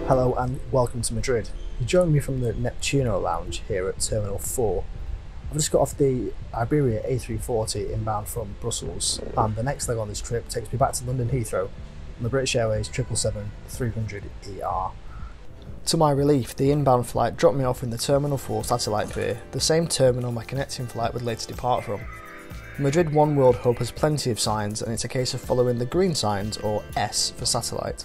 Hello and welcome to Madrid. You join me from the Neptuno lounge here at Terminal 4. I've just got off the Iberia A340 inbound from Brussels, and the next leg on this trip takes me back to London Heathrow on the British Airways 777-300ER. To my relief, the inbound flight dropped me off in the Terminal 4 satellite pier, the same terminal my connecting flight would later depart from. The Madrid One World hub has plenty of signs, and it's a case of following the green signs, or S for satellite.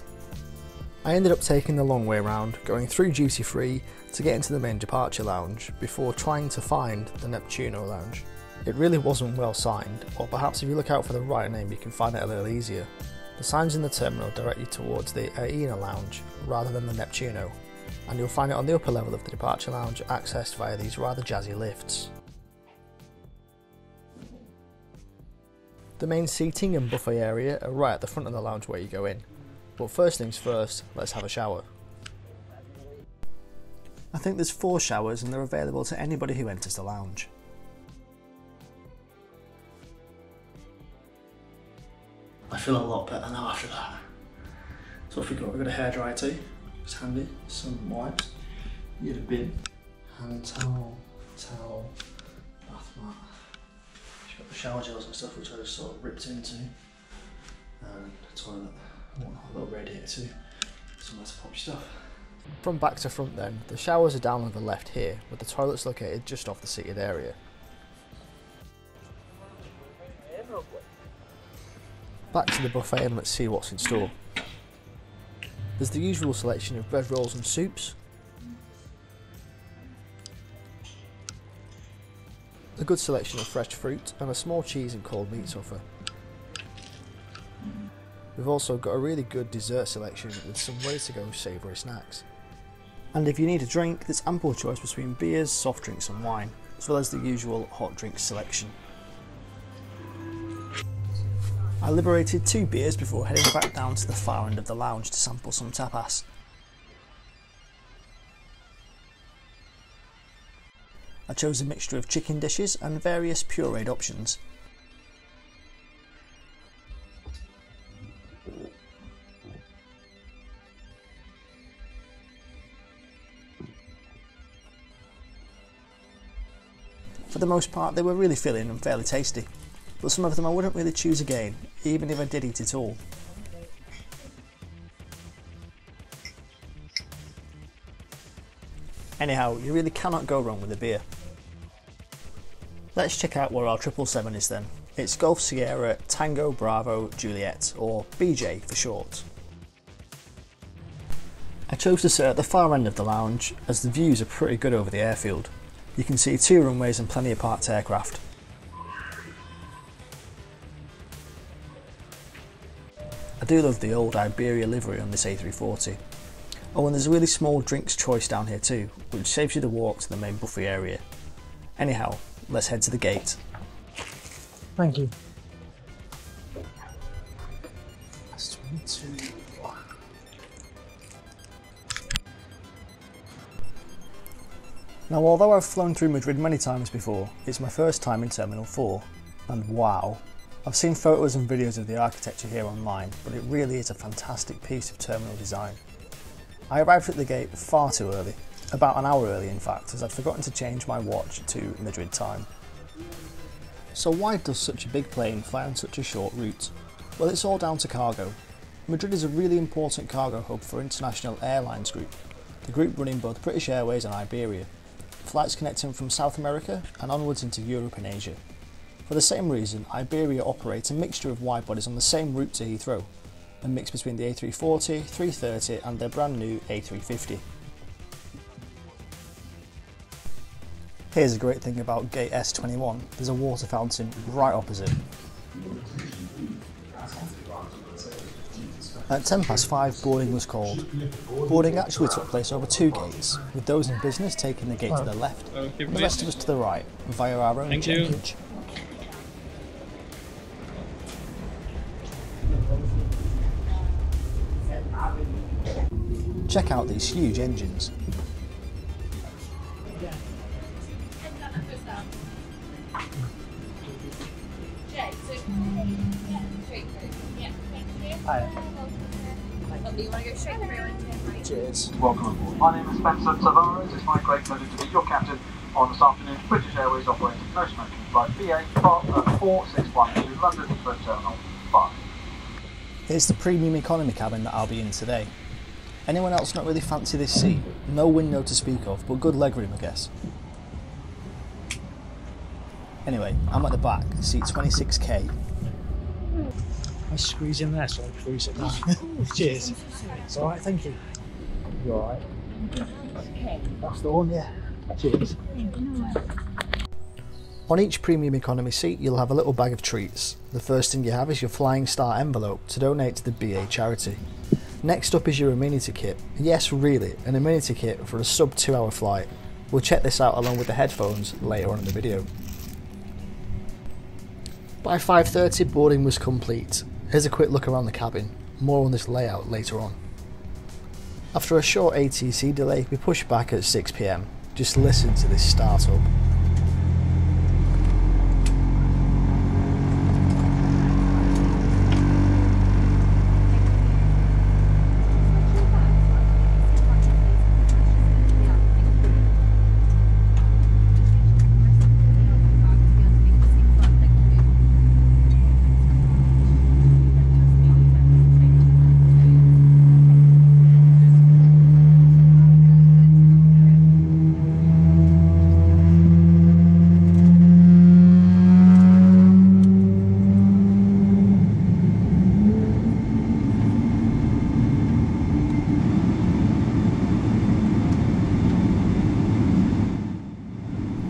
I ended up taking the long way around, going through duty free to get into the main departure lounge before trying to find the Neptuno lounge. It really wasn't well signed, or perhaps if you look out for the right name you can find it a little easier. The signs in the terminal direct you towards the Aena lounge rather than the Neptuno, and you'll find it on the upper level of the departure lounge accessed via these rather jazzy lifts. The main seating and buffet area are right at the front of the lounge where you go in. But first things first, let's have a shower. I think there's 4 showers and they're available to anybody who enters the lounge. I feel a lot better now after that. So we've got a hairdryer too, it's handy, some wipes, you get a bin, hand towel, bath mat. She's got the shower gels and stuff which I just sort of ripped into, and the toilet. A little radiator too, somewhere to pop your stuff. From back to front then, the showers are down on the left here, with the toilets located just off the seated area. Back to the buffet and let's see what's in store. There's the usual selection of bread rolls and soups, a good selection of fresh fruit, and a small cheese and cold meats offer. We've also got a really good dessert selection with some ready-to-go savoury snacks. And if you need a drink, there's ample choice between beers, soft drinks and wine, as well as the usual hot drinks selection. I liberated 2 beers before heading back down to the far end of the lounge to sample some tapas. I chose a mixture of chicken dishes and various pureed options. For the most part they were really filling and fairly tasty, but some of them I wouldn't really choose again, even if I did eat it all. Anyhow, you really cannot go wrong with a beer. Let's check out where our 777 is then. It's Golf Sierra Tango Bravo Juliet, or BJ for short. I chose to sit at the far end of the lounge as the views are pretty good over the airfield. You can see 2 runways and plenty of parked aircraft. I do love the old Iberia livery on this A340. Oh, and there's a really small drinks choice down here too, which saves you the walk to the main buffet area. Anyhow, let's head to the gate. Thank you. That's 22. Now, although I've flown through Madrid many times before, it's my first time in Terminal 4, and wow! I've seen photos and videos of the architecture here online, but it really is a fantastic piece of terminal design. I arrived at the gate far too early, about an hour early in fact, as I'd forgotten to change my watch to Madrid time. So why does such a big plane fly on such a short route? Well, it's all down to cargo. Madrid is a really important cargo hub for International Airlines Group, the group running both British Airways and Iberia. Flights connecting from South America and onwards into Europe and Asia. For the same reason, Iberia operates a mixture of wide bodies on the same route to Heathrow, a mix between the A340, 330 and their brand new A350. Here's a great thing about gate S21, there's a water fountain right opposite. At 5:10 boarding was called. Boarding actually took place over 2 gates, with those in business taking the gate to the left, and the rest of us to the right, via our own checkage. Check out these huge engines. Hiya. Do you want to go straight through and Cheers. Welcome aboard. My name is Spencer Tavares. It's my great pleasure to be your captain on this afternoon's British Airways operating no smoking flight BA 4612 London Heathrow Terminal 5. Here's the premium economy cabin that I'll be in today. Anyone else not really fancy this seat? No window to speak of, but good legroom I guess. Anyway, I'm at the back, seat 26K. I squeeze in there so I can sit down. Cheers. It's alright, thank you. You alright? That's the one, yeah. Cheers. On each premium economy seat you'll have a little bag of treats. The first thing you have is your Flying Star envelope to donate to the BA charity. Next up is your Amenity Kit. Yes, really, an Amenity Kit for a sub 2 hour flight. We'll check this out along with the headphones later on in the video. By 5:30 boarding was complete. Here's a quick look around the cabin, more on this layout later on. After a short ATC delay we push back at 6 PM. Just listen to this startup.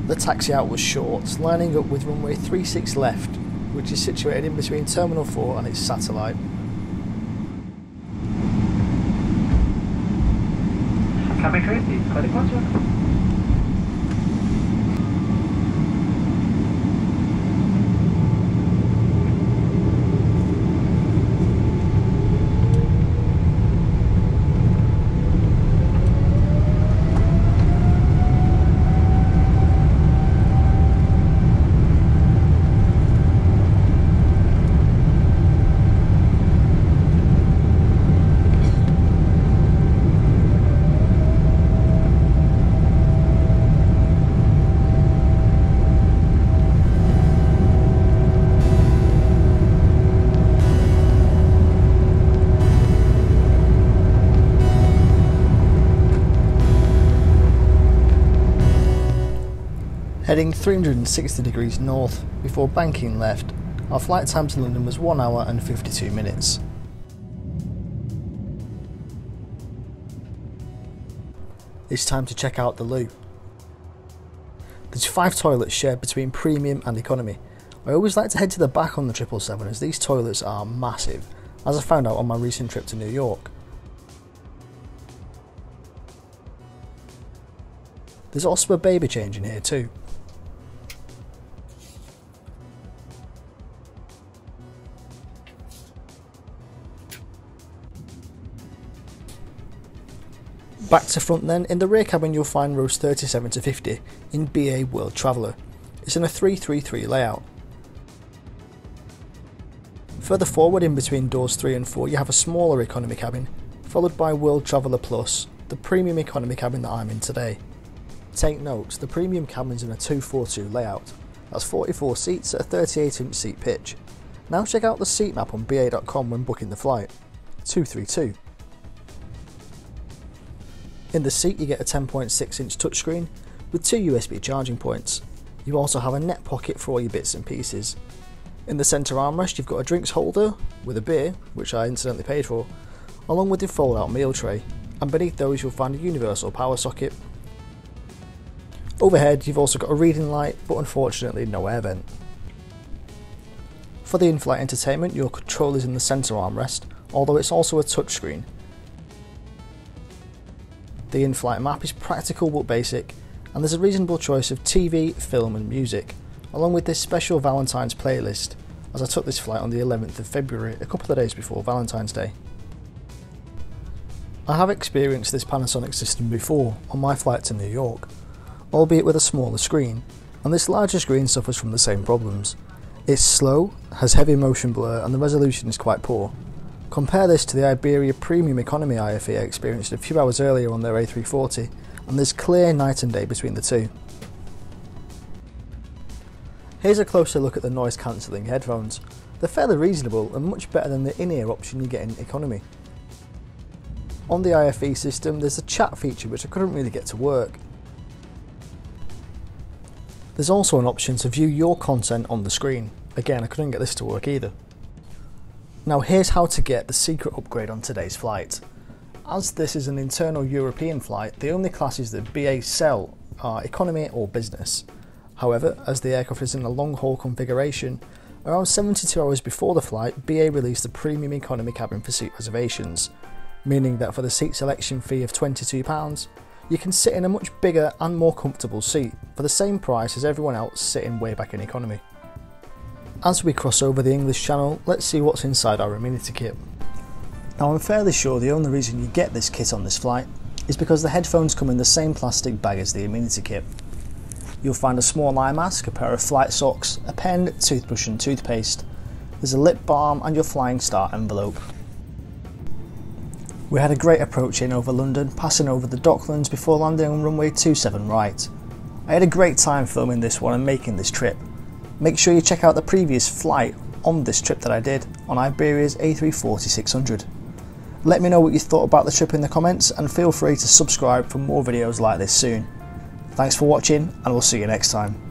The taxi out was short, lining up with runway 36 left, which is situated in between Terminal 4 and its satellite. Cabin crew, please, clear departure. Heading 360 degrees north before banking left, our flight time to London was 1 hour and 52 minutes. It's time to check out the loo. There's 5 toilets shared between premium and economy. I always like to head to the back on the 777 as these toilets are massive, as I found out on my recent trip to New York. There's also a baby change in here too. Back to front then, in the rear cabin you'll find rows 37 to 50 in BA World Traveller. It's in a 333 layout. Further forward in between doors 3 and 4 you have a smaller economy cabin, followed by World Traveller Plus, the premium economy cabin that I'm in today. Take note, the premium cabin's in a 242 layout. That's 44 seats at a 38-inch seat pitch. Now check out the seat map on BA.com when booking the flight. 232. In the seat you get a 10.6-inch touchscreen with 2 USB charging points. You also have a net pocket for all your bits and pieces. In the centre armrest you've got a drinks holder with a beer, which I incidentally paid for, along with your fold-out meal tray, and beneath those you'll find a universal power socket. Overhead you've also got a reading light, but unfortunately no air vent. For the in-flight entertainment your control is in the centre armrest, although it's also a touchscreen. The in-flight map is practical but basic, and there's a reasonable choice of TV, film and music, along with this special Valentine's playlist, as I took this flight on the 11th of February, a couple of days before Valentine's Day. I have experienced this Panasonic system before on my flight to New York, albeit with a smaller screen, and this larger screen suffers from the same problems. It's slow, has heavy motion blur and the resolution is quite poor. Compare this to the Iberia Premium Economy IFE I experienced a few hours earlier on their A340, and there's clear night and day between the two. Here's a closer look at the noise cancelling headphones. They're fairly reasonable and much better than the in-ear option you get in economy. On the IFE system there's a chat feature which I couldn't really get to work. There's also an option to view your content on the screen. Again, I couldn't get this to work either. Now here's how to get the secret upgrade on today's flight. As this is an internal European flight, the only classes that BA sell are economy or business. However, as the aircraft is in a long-haul configuration, around 72 hours before the flight, BA released the premium economy cabin for seat reservations, meaning that for the seat selection fee of £22, you can sit in a much bigger and more comfortable seat for the same price as everyone else sitting way back in economy. As we cross over the English Channel, let's see what's inside our Amenity Kit. Now I'm fairly sure the only reason you get this kit on this flight is because the headphones come in the same plastic bag as the Amenity Kit. You'll find a small eye mask, a pair of flight socks, a pen, toothbrush and toothpaste. There's a lip balm and your Flying Start envelope. We had a great approach in over London, passing over the Docklands before landing on runway 27 right. I had a great time filming this one and making this trip. Make sure you check out the previous flight on this trip that I did on Iberia's A340-600. Let me know what you thought about the trip in the comments and feel free to subscribe for more videos like this soon. Thanks for watching and we'll see you next time.